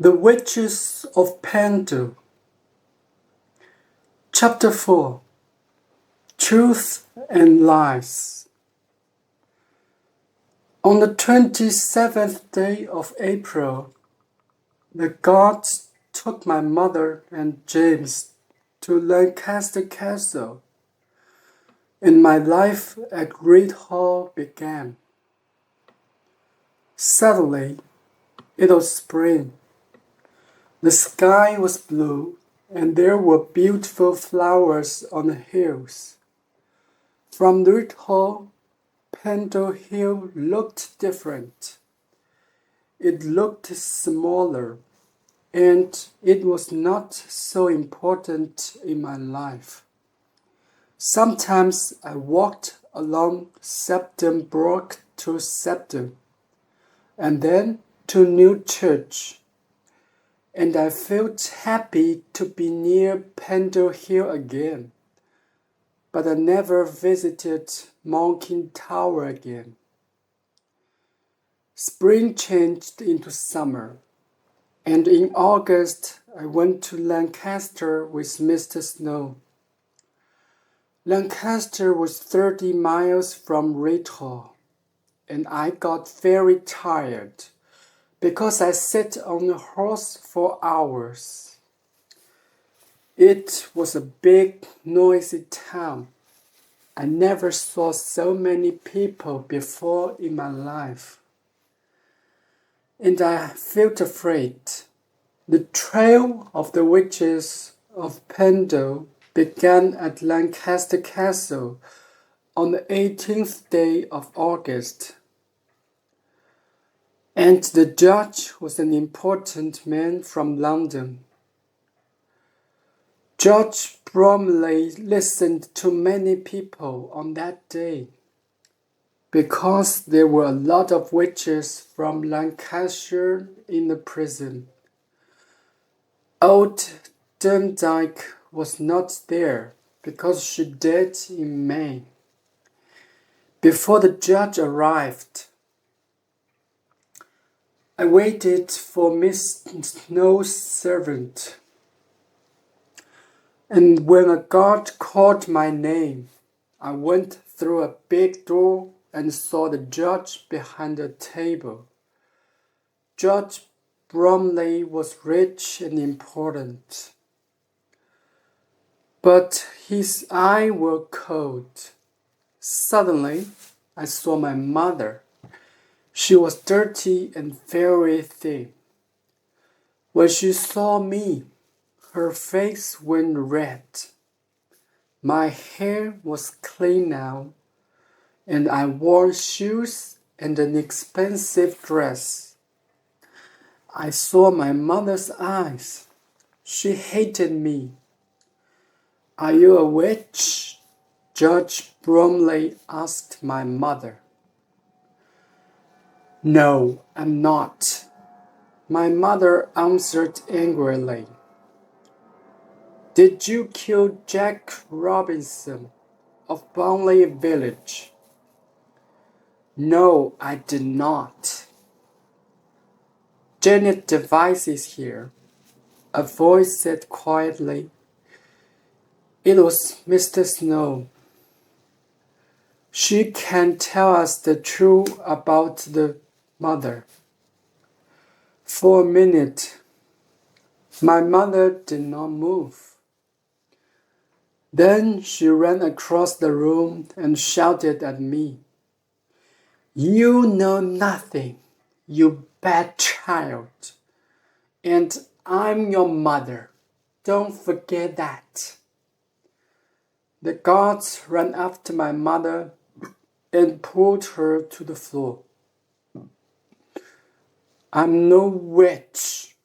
The Witches of Pendle Chapter 4 Truth and Lies. On the 27th day of April, the gods took my mother and James to Lancaster Castle, and my life at Great Hall began. Suddenly, it was spring. The sky was blue, and there were beautiful flowers on the hills. From Great Hall, Pendle Hill looked different. It looked smaller, and it was not so important in my life. Sometimes I walked along Septon Brook to Septon, and then to New Church, and I felt happy to be near Pendle Hill again. But I never visited Monking Tower again. Spring changed into summer, and in August I went to Lancaster with Mr. Snow. Lancaster was 30 miles from Great Hall, and I got very tired because I sat on a horse for hours. It was a big, noisy town. I never saw so many people before in my life. And I felt afraid. The trail of the Witches of Pendle began at Lancaster Castle on the 18th day of August. And the judge was an important man from London. Judge Bromley listened to many people on that day, because there were a lot of witches from Lancashire in the prison. Old Demdike was not there because she died in May. Before the judge arrived, I waited for Miss Snow's servant, and when a guard called my name, I went through a big door and saw the judge behind a table. Judge Bromley was rich and important, but his eyes were cold. Suddenly, I saw my mother. She was dirty and very thin. When she saw me, her face went red. My hair was clean now, and I wore shoes and an expensive dress. I saw my mother's eyes. She hated me. "Are you a witch?" Judge Bromley asked my mother. "No, I'm not," my mother answered angrily. "Did you kill Jack Robinson of Burnley Village?" "No, I did not." "Janet Device is here," a voice said quietly. It was Mr. Snow. "She can tell us the truth about the mother." For a minute, my mother did not move. Then she ran across the room and shouted at me, "You know nothing, you bad child. And I'm your mother. Don't forget that." The guards ran after my mother and pulled her to the floor. "I'm no witch,"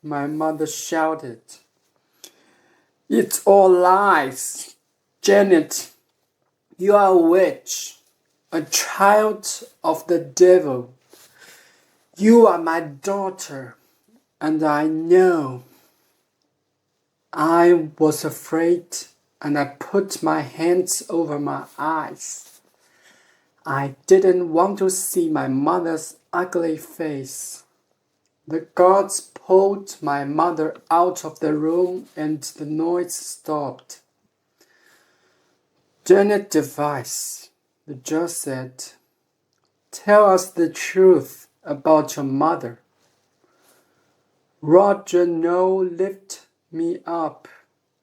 my mother shouted. "It's all lies. Janet, you are a witch, a child of the devil. You are my daughter, and I know." I was afraid, and I put my hands over my eyes. I didn't want to see my mother's ugly face. The guards pulled my mother out of the room and the noise stopped. Janet Device, the judge said, tell us the truth about your mother. Roger No lifted me up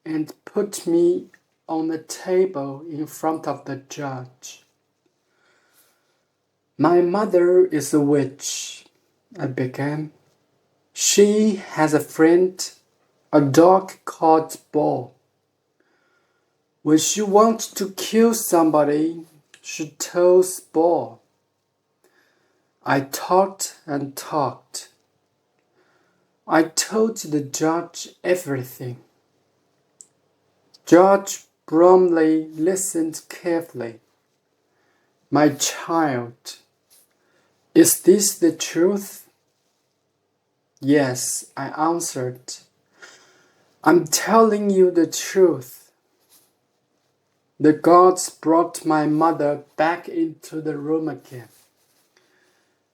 and put me on a table in front of the judge. My mother is a witch, I began. She has a friend, a dog called Bo. When she wants to kill somebody, she tells Bo. I talked and talked. I told the judge everything. Judge Bromley listened carefully. My child, is this the truth? Yes, I answered. I'm telling you the truth. The guards brought my mother back into the room again.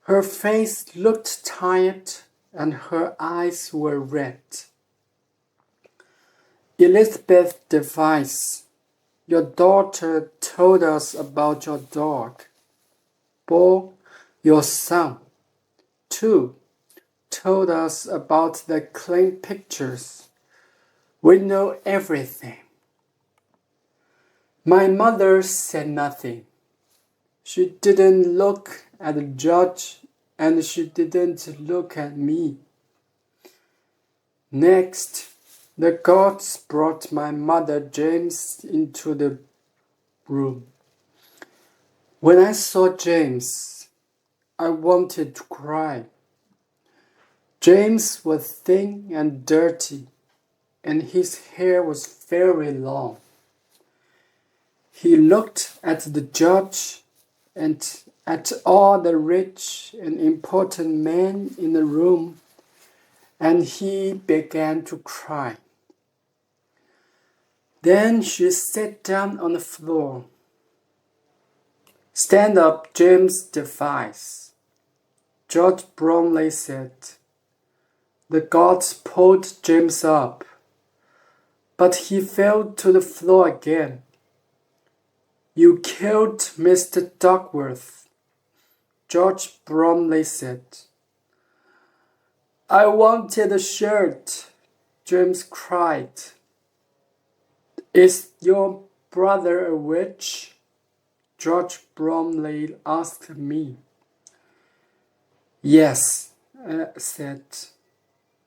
Her face looked tired and her eyes were red. Elizabeth Device, your daughter told us about your dog. Bo, your son, too, told us about the clean pictures. We know everything. My mother said nothing. She didn't look at the judge and she didn't look at me. Next, the guards brought my mother James into the room. When I saw James, I wanted to cry. James was thin and dirty, and his hair was very long. He looked at the judge and at all the rich and important men in the room, and he began to cry. Then she sat down on the floor. Stand up, James Device, Judge Bromley said. The guards pulled James up, but he fell to the floor again. You killed Mr. Duckworth, Judge Bromley said. I wanted a shirt, James cried. Is your brother a witch? Judge Bromley asked me. Yes, I said.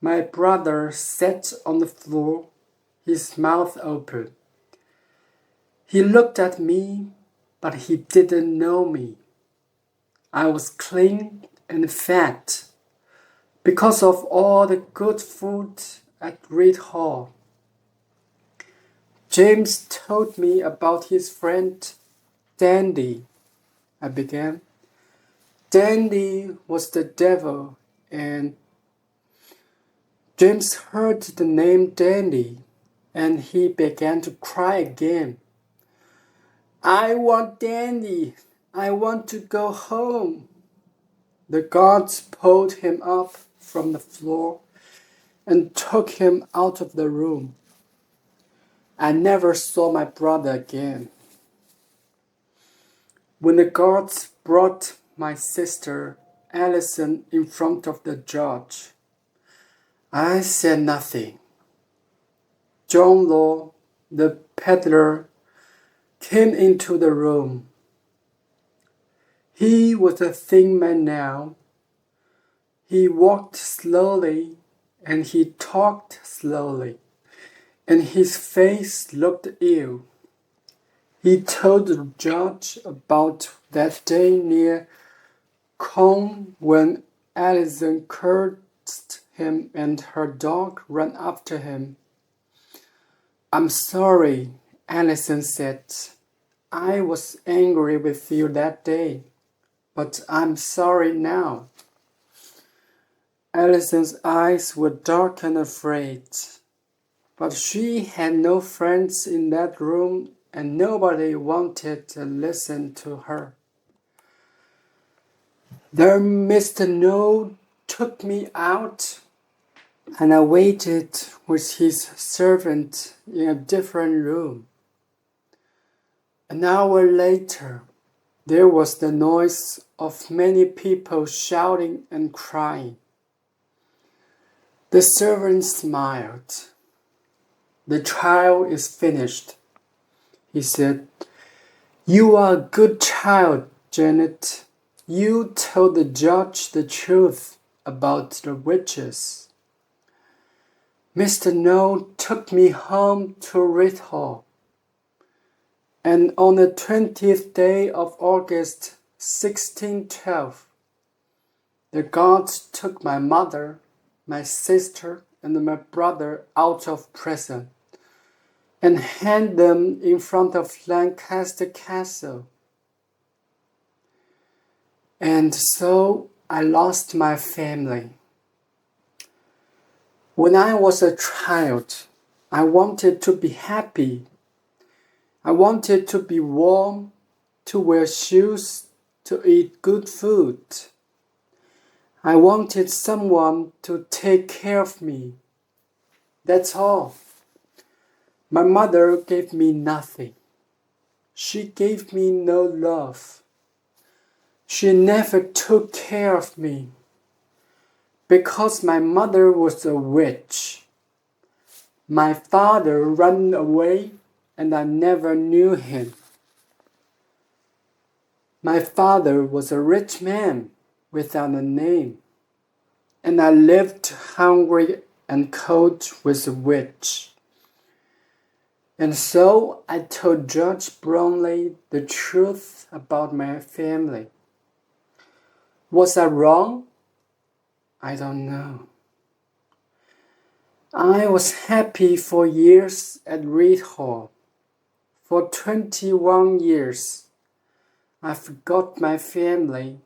My brother sat on the floor, his mouth open. He looked at me, but he didn't know me. I was clean and fat because of all the good food at Reed Hall. James told me about his friend Dandy, I began. Dandy was the devil, and James heard the name Dandy, and he began to cry again. I want Dandy. I want to go home. The guards pulled him up from the floor and took him out of the room. I never saw my brother again. When the guards brought my sister Allison in front of the judge, I said nothing. John Law, the peddler, came into the room. He was a thin man now. He walked slowly and he talked slowly, and his face looked ill. He told the judge about that day near Combe when Allison cursed him and her dog ran after him. I'm sorry, Allison said. I was angry with you that day, but I'm sorry now. Allison's eyes were dark and afraid, but she had no friends in that room and nobody wanted to listen to her. There Mr. No took me out, and I waited with his servant in a different room. An hour later, there was the noise of many people shouting and crying. The servant smiled. "The trial is finished," he said. "You are a good child, Janet. You told the judge the truth about the witches." Mr. No took me home to Ridhall, and on the 20th day of August, 1612, the guards took my mother, my sister, and my brother out of prison and handed them in front of Lancaster Castle. And so I lost my family. When I was a child, I wanted to be happy. I wanted to be warm, to wear shoes, to eat good food. I wanted someone to take care of me. That's all. My mother gave me nothing. She gave me no love. She never took care of me. Because my mother was a witch. My father ran away and I never knew him. My father was a rich man without a name, and I lived hungry and cold with a witch. And so I told Judge Bromley the truth about my family. Was I wrong? I don't know. I was happy for years at Ridhall. For 21 years, I forgot my family.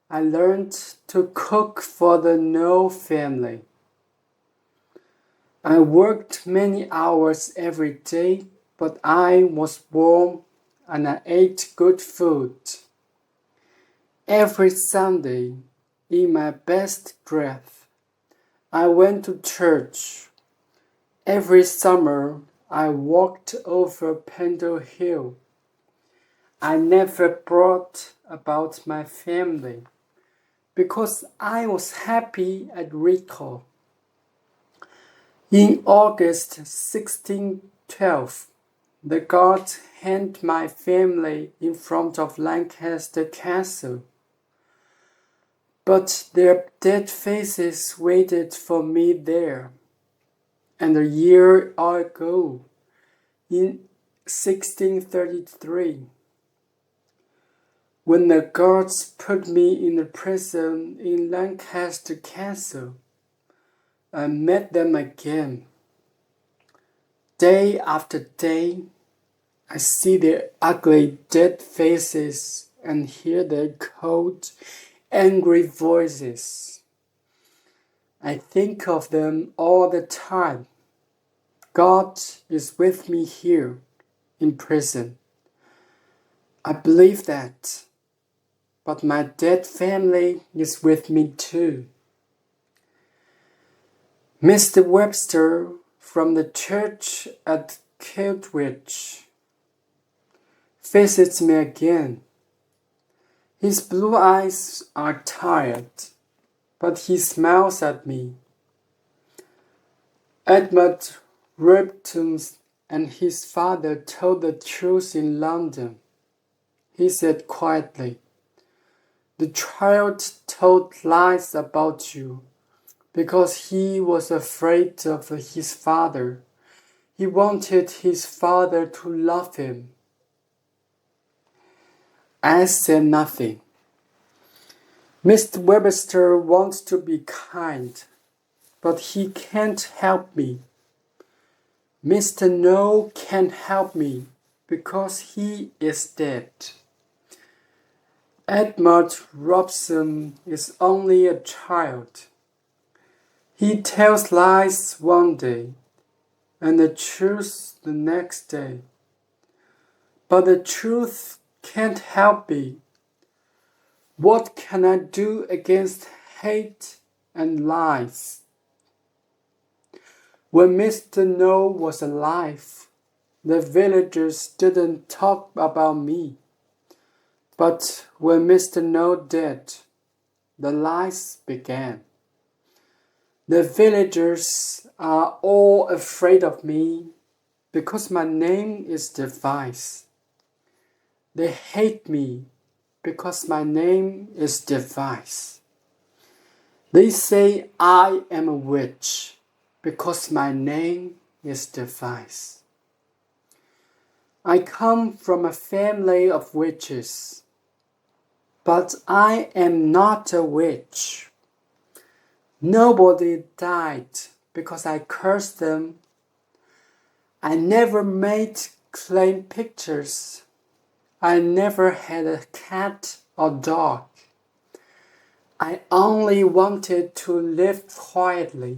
I learned to cook for the No family. I worked many hours every day, but I was warm and I ate good food. Every Sunday, in my best dress, I went to church. Every summer, I walked over Pendle Hill. I never brought about my family because I was happy at Ridhall. In August 1612, the guards handed my family in front of Lancaster Castle. But their dead faces waited for me there. And a year ago, in 1633, when the guards put me in the prison in Lancaster Castle, I met them again. Day after day, I see their ugly dead faces and hear their cold, angry voices. I think of them all the time. God is with me here in prison. I believe that. But my dead family is with me too. Mr. Webster from the church at Kildwich visits me again. His blue eyes are tired, but he smiles at me. Edmund Ripton and his father told the truth in London. He said quietly, "The child told lies about you because he was afraid of his father. He wanted his father to love him." I said nothing. Mr. Webster wants to be kind, but he can't help me. Mr. No can't help me because he is dead. Edmund Robson is only a child. He tells lies one day and the truth the next day. But the truth can't help me. What can I do against hate and lies. When Mr. No was alive, the villagers didn't talk about me. But when Mr. No died, the lies began. The villagers are all afraid of me because my name is Device. They hate me because my name is Device. They say I am a witch because my name is Device. I come from a family of witches, but I am not a witch. Nobody died because I cursed them. I never made clay pictures. I never had a cat or dog. I only wanted to live quietly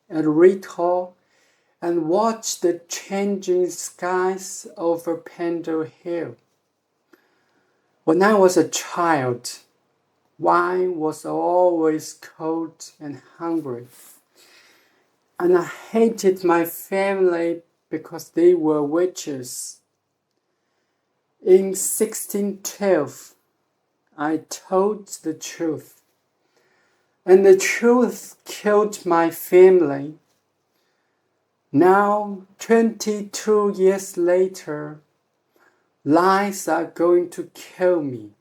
at Rethal and watch the changing skies over Pendle Hill. When I was a child, I was always cold and hungry, and I hated my family because they were witches. In 1612, I told the truth, and the truth killed my family. Now, 22 years later, lies are going to kill me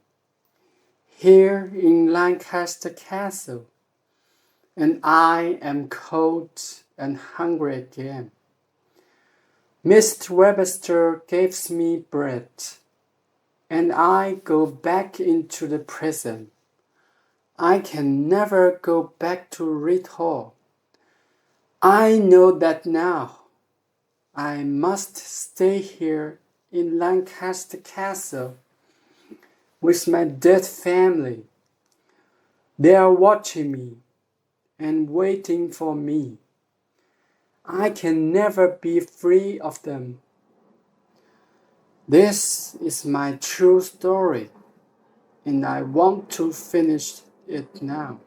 here in Lancaster Castle, and I am cold and hungry again. Mr. Webster gives me bread, and I go back into the prison. I can never go back to Reed Hall. I know that now. I must stay here in Lancaster Castle with my dead family. They are watching me and waiting for me. I can never be free of them. This is my true story, and I want to finish it now.